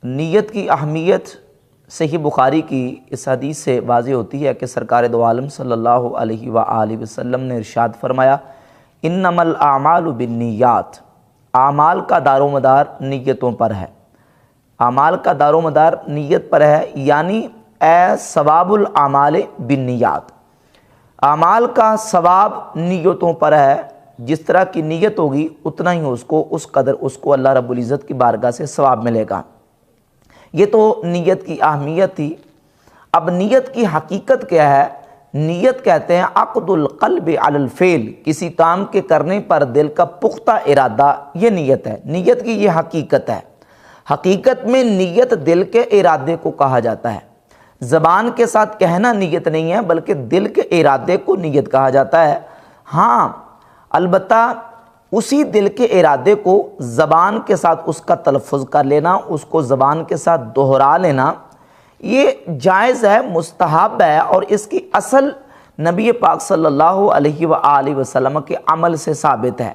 نیت کی اہمیت صحیح بخاری کی اس حدیث سے واضح ہوتی ہے کہ سرکار دو عالم صلی اللہ علیہ وآلہ وسلم نے ارشاد فرمایا، انما الاعمال بالنیات، اعمال کا دار و مدار نیتوں پر ہے۔ اعمال کا دار و مدار نیت پر ہے، یعنی ثواب الاعمال بالنیات، اعمال کا ثواب نیتوں پر ہے۔ جس طرح کی نیت ہوگی اتنا ہی اس قدر اس کو اللہ رب العزت کی بارگاہ سے ثواب ملے گا۔ یہ تو نیت کی اہمیت تھی۔ اب نیت کی حقیقت کیا ہے؟ نیت کہتے ہیں عقد القلب علی الفعل، کسی کام کے کرنے پر دل کا پختہ ارادہ، یہ نیت ہے۔ نیت کی یہ حقیقت ہے۔ حقیقت میں نیت دل کے ارادے کو کہا جاتا ہے۔ زبان کے ساتھ کہنا نیت نہیں ہے، بلکہ دل کے ارادے کو نیت کہا جاتا ہے۔ ہاں البتہ اسی دل کے ارادے کو زبان کے ساتھ اس کا تلفظ کر لینا، اس کو زبان کے ساتھ دہرا لینا، یہ جائز ہے، مستحب ہے، اور اس کی اصل نبی پاک صلی اللہ علیہ وآلہ وسلم کے عمل سے ثابت ہے۔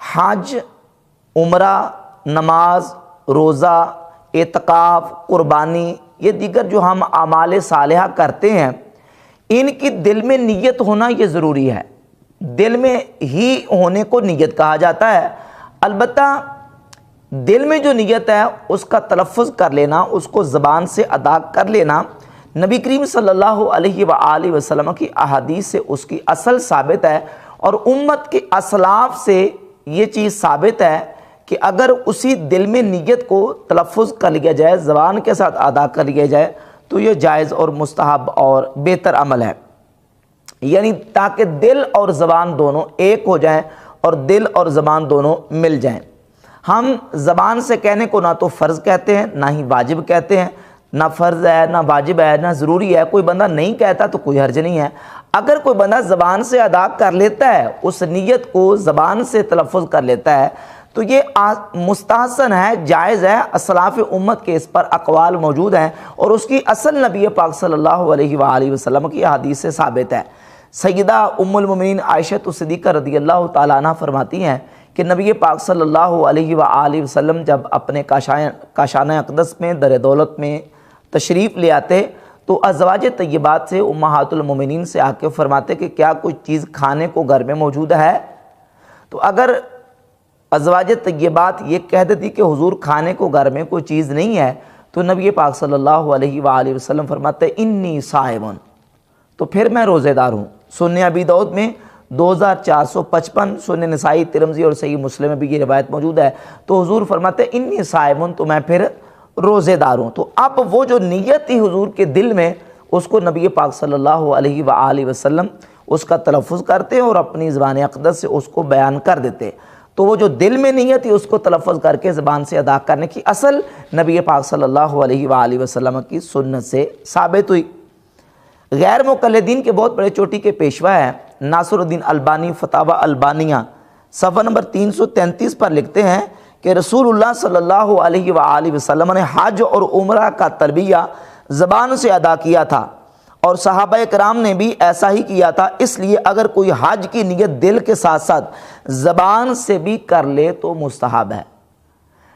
حج، عمرہ، نماز، روزہ، اعتکاف، قربانی، یہ دیگر جو ہم اعمال صالحہ کرتے ہیں، ان کی دل میں نیت ہونا یہ ضروری ہے۔ دل میں ہی ہونے کو نیت کہا جاتا ہے۔ البتہ دل میں جو نیت ہے اس کا تلفظ کر لینا، اس کو زبان سے ادا کر لینا، نبی کریم صلی اللہ علیہ وآلہ وسلم کی احادیث سے اس کی اصل ثابت ہے، اور امت کے اسلاف سے یہ چیز ثابت ہے کہ اگر اسی دل میں نیت کو تلفظ کر لیا جائے، زبان کے ساتھ ادا کر لیا جائے، تو یہ جائز اور مستحب اور بہتر عمل ہے۔ یعنی تاکہ دل اور زبان دونوں ایک ہو جائیں اور دل اور زبان دونوں مل جائیں۔ ہم زبان سے کہنے کو نہ تو فرض کہتے ہیں، نہ ہی واجب کہتے ہیں، نہ فرض ہے، نہ واجب ہے، نہ ضروری ہے۔ کوئی بندہ نہیں کہتا تو کوئی حرج نہیں ہے۔ اگر کوئی بندہ زبان سے ادا کر لیتا ہے، اس نیت کو زبان سے تلفظ کر لیتا ہے، تو یہ مستحسن ہے، جائز ہے۔ اسلاف امت کے اس پر اقوال موجود ہیں، اور اس کی اصل نبی پاک صلی اللہ علیہ وآلہ وسلم کی حدیث سے ثابت ہے۔ سیدہ ام المومنین عائشہ صدیقہ رضی اللہ تعالیٰ عنہ فرماتی ہیں کہ نبی پاک صلی اللہ علیہ وآلہ وسلم جب اپنے کاشانہ اقدس میں در دولت میں تشریف لے آتے تو ازواج طیبات سے، امہات المومنین سے آ کے فرماتے کہ کیا کوئی چیز کھانے کو گھر میں موجود ہے؟ تو اگر ازواج طیبات یہ کہہ دیتی کہ حضور کھانے کو گھر میں کوئی چیز نہیں ہے، تو نبی پاک صلی اللہ علیہ وآلہ وسلم فرماتے انی صائم، تو پھر میں روزے دار ہوں۔ سنن ابی داؤد میں 2455، سنن نسائی، ترمذی اور صحیح مسلم میں بھی یہ روایت موجود ہے۔ تو حضور فرماتے انی صائم، تو میں پھر روزے دار ہوں۔ تو اب وہ جو نیت تھی حضور کے دل میں، اس کو نبی پاک صلی اللہ علیہ وآلہ وسلم اس کا تلفظ کرتے اور اپنی زبان اقدس سے اس کو بیان کر دیتے۔ تو وہ جو دل میں نیت تھی اس کو تلفظ کر کے زبان سے ادا کرنے کی اصل نبی پاک صلی اللہ علیہ وآلہ وسلم کی سنت سے ثابت ہوئی۔ غیر مقلدین کے بہت بڑے چوٹی کے پیشوا ہیں ناصر الدین البانی، فتاوی البانیہ صفحہ نمبر 333 پر لکھتے ہیں کہ رسول اللہ صلی اللہ علیہ وآلہ وسلم نے حج اور عمرہ کا تلبیہ زبان سے ادا کیا تھا، اور صحابہ کرام نے بھی ایسا ہی کیا تھا۔ اس لیے اگر کوئی حج کی نیت دل کے ساتھ ساتھ زبان سے بھی کر لے تو مستحب ہے۔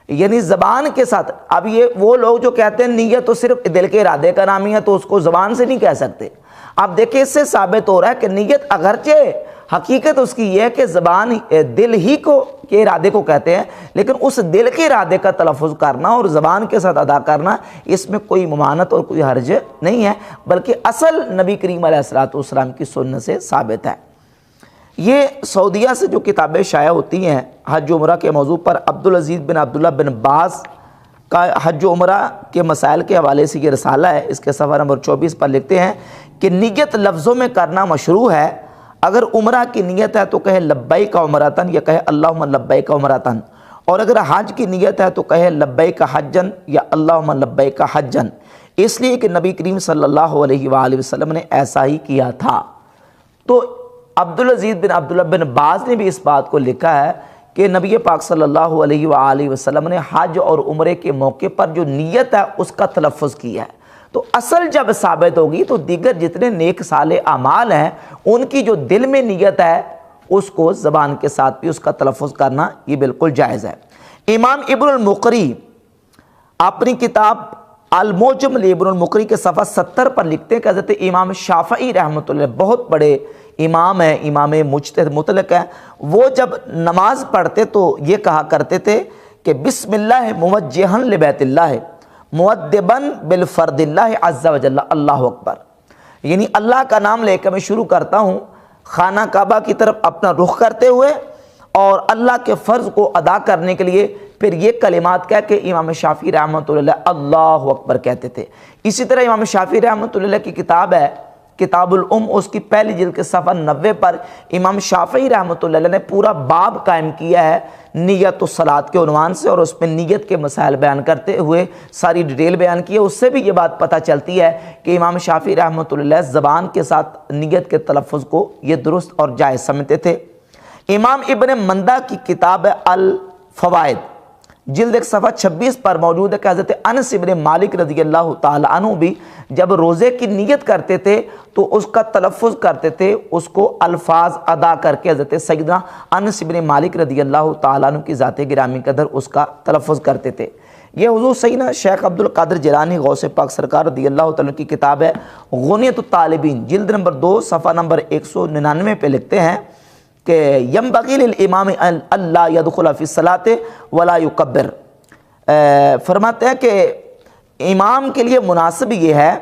یعنی زبان کے ساتھ، اب یہ وہ لوگ جو کہتے ہیں نیت تو صرف دل کے ارادے کا نام ہی ہے تو اس کو زبان سے نہیں کہہ سکتے۔ اب دیکھیں اس سے ثابت ہو رہا ہے کہ نیت اگرچہ حقیقت اس کی یہ ہے کہ زبان دل ہی کو کے ارادے کو کہتے ہیں، لیکن اس دل کے ارادے کا تلفظ کرنا اور زبان کے ساتھ ادا کرنا، اس میں کوئی ممانعت اور کوئی حرج نہیں ہے، بلکہ اصل نبی کریم علیہ الصلوۃ والسلام کی سنت سے ثابت ہے۔ یہ سعودیہ سے جو کتابیں شائع ہوتی ہیں حج و عمرہ کے موضوع پر، عبدالعزیز بن عبداللہ بن باز کا حج و عمرہ کے مسائل کے حوالے سے یہ رسالہ ہے، اس کے صفحہ نمبر 24 پر لکھتے ہیں کہ نیت لفظوں میں کرنا مشروع ہے۔ اگر عمرہ کی نیت ہے تو کہے لبیک عمرتن، یا کہے اللہم لبیک عمرتن، اور اگر حج کی نیت ہے تو کہے لبیک حجن یا اللہم لبیک حجن، اس لیے کہ نبی کریم صلی اللہ علیہ وآلہ وسلم نے ایسا ہی کیا تھا۔ تو عبدالعزیز بن عبداللہ بن باز نے بھی اس بات کو لکھا ہے کہ نبی پاک صلی اللہ علیہ وآلہ وسلم نے حج اور عمرے کے موقع پر جو نیت ہے اس کا تلفظ کیا ہے۔ تو اصل جب ثابت ہوگی تو دیگر جتنے نیک صالح اعمال ہیں ان کی جو دل میں نیت ہے اس کو زبان کے ساتھ بھی اس کا تلفظ کرنا یہ بالکل جائز ہے۔ امام ابن المقری اپنی کتاب الموجم لابن المقری کے صفحہ 70 پر لکھتے ہیں کہ حضرت امام شافعی رحمۃ اللہ بہت بڑے امام ہیں، امام مجتہد مطلق ہیں، وہ جب نماز پڑھتے تو یہ کہا کرتے تھے کہ بسم اللہ موجہن لبیت اللہ مؤدبن بالفرد اللہ عز وجل، اللہ اکبر، یعنی اللہ کا نام لے کے میں شروع کرتا ہوں خانہ کعبہ کی طرف اپنا رخ کرتے ہوئے، اور اللہ کے فرض کو ادا کرنے کے لیے پھر یہ کلمات کہہ کے امام شافعی رحمۃ اللہ اللہ اکبر کہتے تھے۔ اسی طرح امام شافعی رحمۃ اللہ کی کتاب ہے کتاب الام، اس کی پہلی جلد کے صفحہ 90 پر امام شافعی رحمۃ اللہ نے پورا باب قائم کیا ہے نیت الصلاۃ کے عنوان سے، اور اس میں نیت کے مسائل بیان کرتے ہوئے ساری ڈیٹیل بیان کی ہے۔ اس سے بھی یہ بات پتہ چلتی ہے کہ امام شافعی رحمۃ اللہ زبان کے ساتھ نیت کے تلفظ کو یہ درست اور جائز سمجھتے تھے۔ امام ابن مندہ کی کتاب الفوائد جلد 1 صفحہ 26 پر موجود ہے کہ حضرت انس ابن مالک رضی اللہ تعالی عنہ بھی جب روزے کی نیت کرتے تھے تو اس کا تلفظ کرتے تھے، اس کو الفاظ ادا کر کے حضرت سیدنا انس ابن مالک رضی اللہ تعالی عنہ کی ذات گرامی قدر اس کا تلفظ کرتے تھے۔ یہ حضور سیدنا شیخ عبد القادر جیلانی غوث پاک سرکار رضی اللہ تعالی عنہ کی کتاب ہے غنیۃ الطالبین جلد نمبر 2 صفحہ نمبر 199 پہ لکھتے ہیں کہ ینبغی للامام اللہ یدخل فی الصلاۃ ولا یکبر، فرماتے ہیں کہ امام کے لیے مناسب یہ ہے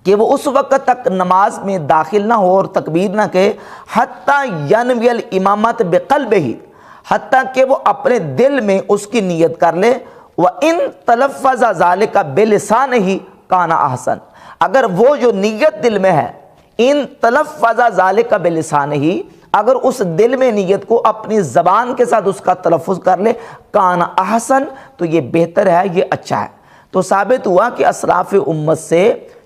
کہ وہ اس وقت تک نماز میں داخل نہ ہو اور تکبیر نہ کہے حتیٰ ینوی الامامت بقلبہ، حتیٰ کہ وہ اپنے دل میں اس کی نیت کر لے، وَإِن تَلَفَّظَ ذَلِكَ بِلِسَانِهِ كَانَ احسن، اگر وہ جو نیت دل میں ہے ان تلفظ ذالک بلسانہ، اگر اس دل میں نیت کو اپنی زبان کے ساتھ اس کا تلفظ کر لے کان احسن، تو یہ بہتر ہے، یہ اچھا ہے۔ تو ثابت ہوا کہ اسلاف امت سے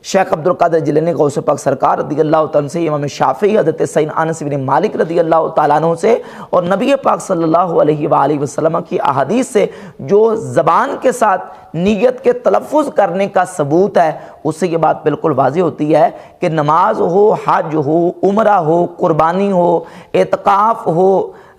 شیخ عبد القادر جیلانی غوث پاک سرکار رضی اللہ تعالیٰ سے، امام شافعی حضرت سیدنا انس بن مالک رضی اللہ تعالیٰ عنہ سے، اور نبی پاک صلی اللہ علیہ وآلہ وسلم کی احادیث سے جو زبان کے ساتھ نیت کے تلفظ کرنے کا ثبوت ہے، اس سے یہ بات بالکل واضح ہوتی ہے کہ نماز ہو، حج ہو، عمرہ ہو، قربانی ہو، اعتکاف ہو،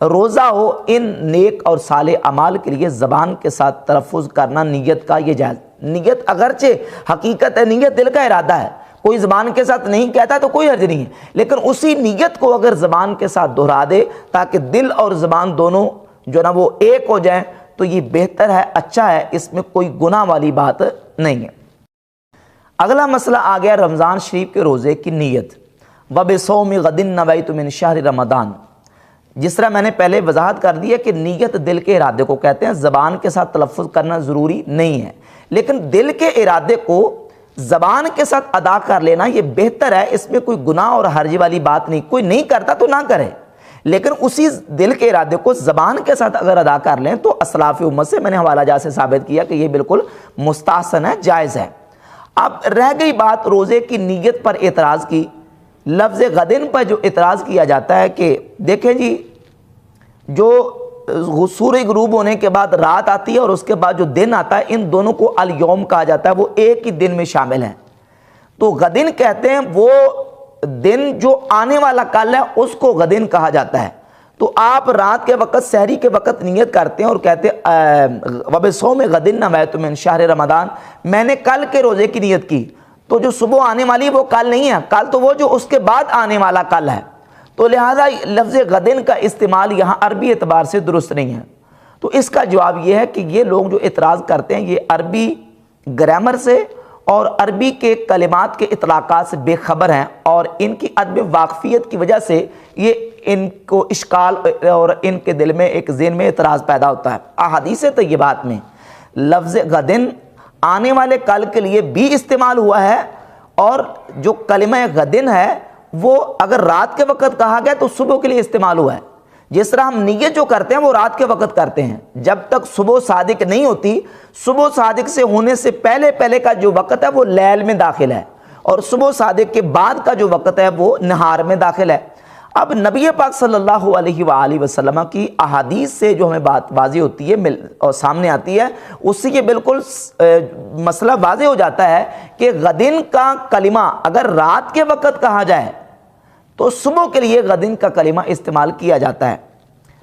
روزہ ہو، ان نیک اور صالح اعمال کے لیے زبان کے ساتھ تلفظ کرنا نیت کا یہ جائز۔ نیت اگرچہ حقیقت ہے، نیت دل کا ارادہ ہے، کوئی زبان کے ساتھ نہیں کہتا تو کوئی حرج نہیں ہے، لیکن اسی نیت کو اگر زبان کے ساتھ دہرا دے تاکہ دل اور زبان دونوں جو نا وہ ایک ہو جائیں تو یہ بہتر ہے، اچھا ہے، اس میں کوئی گناہ والی بات نہیں ہے۔ اگلا مسئلہ آ گیا رمضان شریف کے روزے کی نیت۔ وَبِصَوْمِ غَدٍ نَوَيْتُ مِنْ شَهْرِ رمضان، جس طرح میں نے پہلے وضاحت کر دی ہے کہ نیت دل کے ارادے کو کہتے ہیں، زبان کے ساتھ تلفظ کرنا ضروری نہیں ہے، لیکن دل کے ارادے کو زبان کے ساتھ ادا کر لینا یہ بہتر ہے، اس میں کوئی گناہ اور حرج والی بات نہیں، کوئی نہیں کرتا تو نہ کرے، لیکن اسی دل کے ارادے کو زبان کے ساتھ اگر ادا کر لیں تو اسلاف امت سے میں نے حوالہ جات سے ثابت کیا کہ یہ بالکل مستحسن ہے، جائز ہے۔ اب رہ گئی بات روزے کی نیت پر اعتراض کی، لفظ غدن پر جو اعتراض کیا جاتا ہے کہ دیکھیں جی، جو سورج غروب ہونے کے بعد رات آتی ہے اور اس کے بعد جو دن آتا ہے، ان دونوں کو الیوم کہا جاتا ہے، وہ ایک ہی دن میں شامل ہیں، تو غدن کہتے ہیں وہ دن جو آنے والا کل ہے اس کو غدن کہا جاتا ہے۔ تو آپ رات کے وقت سحری کے وقت نیت کرتے ہیں اور کہتے ہیں وَبِصَوْمِ غَدٍ نَوَيْتُ مِنْ شَهْرِ رمضان، میں نے کل کے روزے کی نیت کی، تو جو صبح آنے والی وہ کل نہیں ہے، کل تو وہ جو اس کے بعد آنے والا کل ہے، تو لہذا لفظ غدن کا استعمال یہاں عربی اعتبار سے درست نہیں ہے۔ تو اس کا جواب یہ ہے کہ یہ لوگ جو اعتراض کرتے ہیں یہ عربی گرامر سے اور عربی کے کلمات کے اطلاقات سے بے خبر ہیں، اور ان کی عدم واقفیت کی وجہ سے یہ ان کو اشکال اور ان کے دل میں ایک ذہن میں اعتراض پیدا ہوتا ہے۔ احادیث طیبات میں لفظ غدن آنے والے کل کے لیے بھی استعمال ہوا ہے، اور جو کلمہ غدن ہے وہ اگر رات کے وقت کہا گیا تو صبح کے لیے استعمال ہوا ہے۔ جس طرح ہم نیت جو کرتے ہیں وہ رات کے وقت کرتے ہیں، جب تک صبح صادق نہیں ہوتی، صبح صادق سے ہونے سے پہلے کا جو وقت ہے وہ لیل میں داخل ہے، اور صبح صادق کے بعد کا جو وقت ہے وہ نہار میں داخل ہے۔ اب نبی پاک صلی اللہ علیہ وآلہ وسلم کی احادیث سے جو ہمیں بات واضح ہوتی ہے اور سامنے آتی ہے، اس سے یہ بالکل مسئلہ واضح ہو جاتا ہے کہ غدن کا کلمہ اگر رات کے وقت کہا جائے تو صبح کے لیے غدن کا کلمہ استعمال کیا جاتا ہے۔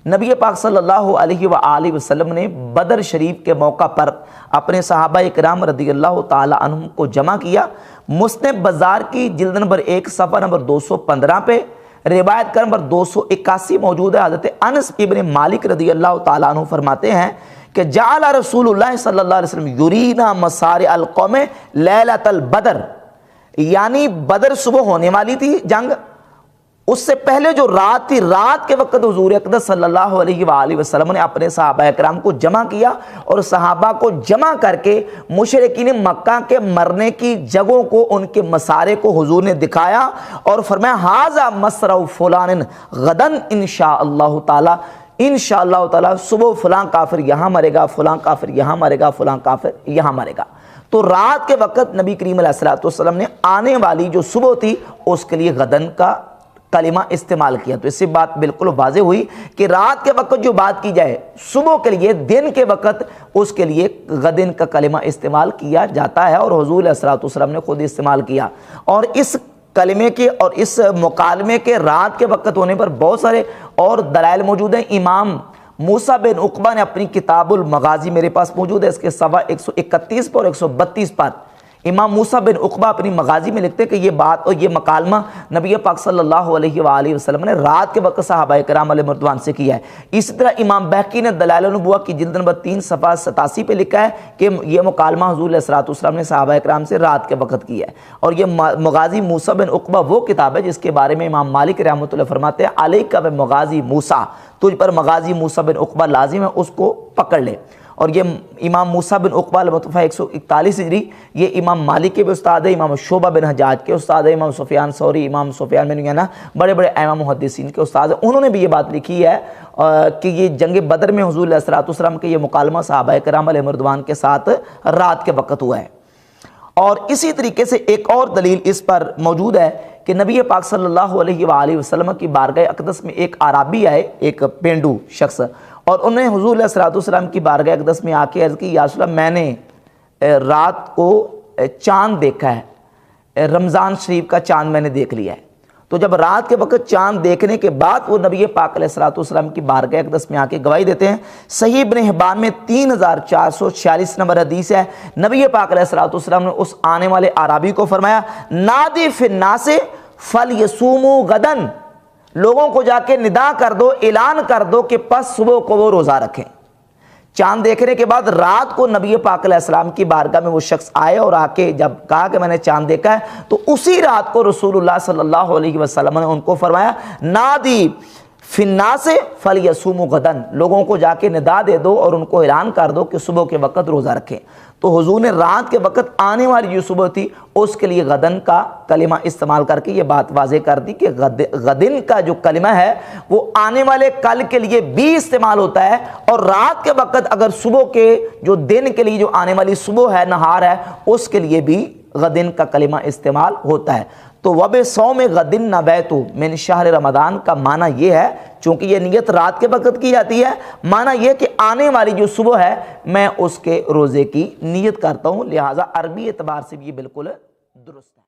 نبی پاک صلی اللہ علیہ وآلہ وسلم نے بدر شریف کے موقع پر اپنے صحابہ اکرام رضی اللہ تعالی عنہم کو جمع کیا۔ مسند بزار کی جلد نمبر 1 صفحہ نمبر 215 پہ روایت کا نمبر 281 موجود ہے۔ حضرت انس ابن مالک رضی اللہ تعالیٰ عنہ فرماتے ہیں کہ جعل رسول اللہ صلی اللہ علیہ وسلم یرینا مسارع القوم لیلۃ البدر، یعنی بدر صبح ہونے والی تھی جنگ، اس سے پہلے جو رات تھی، رات کے وقت حضور اقدس صلی اللہ علیہ وآلہ وسلم نے اپنے صحابہ اکرام کو جمع کیا، اور صحابہ کو جمع کر کے مشرکین مکہ کے مرنے کی جگہوں کو، ان کے مسارے کو حضور نے دکھایا اور فرمایا ھذا مسرع فلان غدن انشاءاللہ تعالی، انشاءاللہ تعالی صبح فلاں کافر یہاں مرے گا، فلاں کافر یہاں مرے گا، فلاں کافر یہاں مرے گا۔ تو رات کے وقت نبی کریم علیہ السلام نے آنے والی جو صبح تھی اس کے لیے غدن کا کلمہ استعمال کیا۔ تو اس سے بات بالکل واضح ہوئی کہ رات کے وقت جو بات کی جائے صبح کے لیے، دن کے وقت اس کے لیے غدن کا کلمہ استعمال کیا جاتا ہے، اور حضور علیہ السلام نے خود استعمال کیا۔ اور اس کلمے کے اور اس مکالمے کے رات کے وقت ہونے پر بہت سارے اور دلائل موجود ہیں۔ امام موسیٰ بن عقبہ نے اپنی کتاب المغازی میرے پاس موجود ہے، اس کے صفحہ 131 پر اور 132 پر امام موسیٰ بن عقبہ اپنی مغازی میں لکھتے ہیں کہ یہ بات اور یہ مکالمہ نبی پاک صلی اللہ علیہ وآلہ وسلم نے رات کے وقت صحابہ کرام علیہ رضوان سے کیا ہے۔ اسی طرح امام بہقی نے دلائل النبوہ کی جلد نمبر 3 صفحہ 87 پہ لکھا ہے کہ یہ مکالمہ حضور علیہ السلام نے صحابہ کرام سے رات کے وقت کیا ہے۔ اور یہ مغازی موسیٰ بن عقبہ وہ کتاب ہے جس کے بارے میں امام مالک رحمۃ اللہ فرماتے ہیں علیک بمغازی موسیٰ، تجھ پر مغازی موسیٰ بن عقبہ لازم ہے، اس کو پکڑ لے۔ اور یہ امام موسیٰ بن عقبہ المتوفی 141 ہجری، یہ امام مالک کے بھی استاد ہے، امام شعبہ بن حجاج کے استاد ہے، امام سفیان ثوری، امام سفیان بن عیینہ، بڑے بڑے ائمہ محدثین کے استاد ہیں۔ انہوں نے بھی یہ بات لکھی ہے کہ یہ جنگ بدر میں حضور علیہ السلام کے یہ مکالمہ صحابہ کرام علیہ رضوان کے ساتھ رات کے وقت ہوا ہے۔ اور اسی طریقے سے ایک اور دلیل اس پر موجود ہے کہ نبی پاک صلی اللہ علیہ وآلہ وسلم کی بارگاہ اقدس میں ایک عربی آئے، ایک پینڈو شخص، اور انہوں نے حضور علیہ السلام کی بارگاہ اقدس میں آ کے عرض کی یا رسول اللہ میں نے رات کو چاند دیکھا ہے، رمضان شریف کا چاند میں نے دیکھ لیا ہے۔ تو جب رات کے وقت چاند دیکھنے کے بعد وہ نبی پاک علیہ السلام کی بارگاہ اقدس میں آ کے گواہی دیتے ہیں۔ صحیح ابن حبان میں 3446 نمبر حدیث ہے، نبی پاک علیہ السلام نے اس آنے والے اعرابی کو فرمایا نادی فی الناس فلیصوموا غدن، لوگوں کو جا کے ندا کر دو، اعلان کر دو کہ پس صبح کو وہ روزہ رکھیں۔ چاند دیکھنے کے بعد رات کو نبی پاک علیہ السلام کی بارگاہ میں وہ شخص آئے اور آ کے جب کہا کہ میں نے چاند دیکھا ہے، تو اسی رات کو رسول اللہ صلی اللہ علیہ وسلم نے ان کو فرمایا نادی فی الناس فلیصوموا غدن، لوگوں کو جا کے ندا دے دو اور ان کو اعلان کر دو کہ صبح کے وقت روزہ رکھیں۔ تو حضور نے رات کے وقت آنے والی جو صبح تھی اس کے لیے غدن کا کلمہ استعمال کر کے یہ بات واضح کر دی کہ غدن کا جو کلمہ ہے وہ آنے والے کل کے لیے بھی استعمال ہوتا ہے، اور رات کے وقت اگر صبح کے جو دن کے لیے جو آنے والی صبح ہے، نہار ہے، اس کے لیے بھی غدن کا کلمہ استعمال ہوتا ہے۔ تو وَبِصَوْمِ غَدٍ نَوَیْتُ مِنْ شہر رمضان کا معنی یہ ہے، چونکہ یہ نیت رات کے وقت کی جاتی ہے، معنی یہ کہ آنے والی جو صبح ہے میں اس کے روزے کی نیت کرتا ہوں، لہٰذا عربی اعتبار سے بھی یہ بالکل درست ہے۔